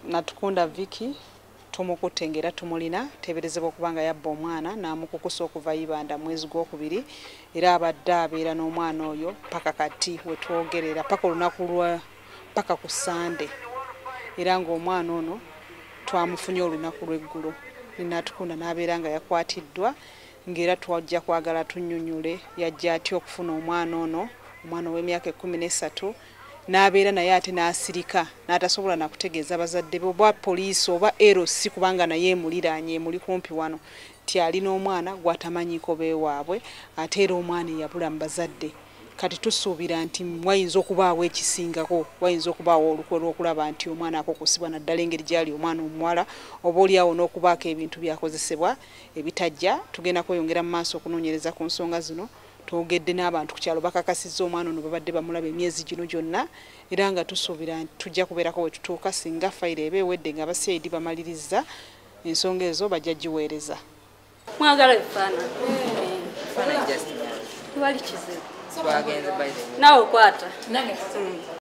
Natukunda Vicky tumukutengera tumulina teberezebwa kubanga yabba omwana namukukusa okuva Ibanda mwezi gw'okubiri era abadde abeera n'omwana oyo paka kati wetwogerera paka olunaku lwa paka ku Sande era ng'omwana ono twamufunye olunaku lw'eggulo Natukunda n'abeera nga yakwatiddwa ng'era twajja kwagala tunnyonnyole yajja atya okufuna omwana ono omwana w'emyaka 13 n'abeera naye ate n'asirika n'atasobola nakutegeeza bazadde be oba poliisi oba LC kubanga naye muliraanye muli kumpi wano ti alina omwana gw'atamanyiiko beewaabwe ate era omwana eyabula mu bazadde kati tusuubira nti wayinza okubaawo ekisingako wayinza okubaawo olukwe lw'okulaba nti omwana akokusibwa naddala engeri gy'ali omwana omuwala oba oliawo n'okubaako ebintu byakozesebwa ebitajja tugenda kweyongera mu maaso okunoonyereza ku nsonga zino twogedde n'abantu ku kyalo bakakasizza omwana ono babadde bamulaba emyezi gino gyonna era nga tusuubira nti tujja kubeerako we tutuuka singa fayiro eba ewedde nga abasayidi bamaliriza ensonga ezo bajja giweereza. Mwagala ebifaananyi tewali kizibu naawe kwata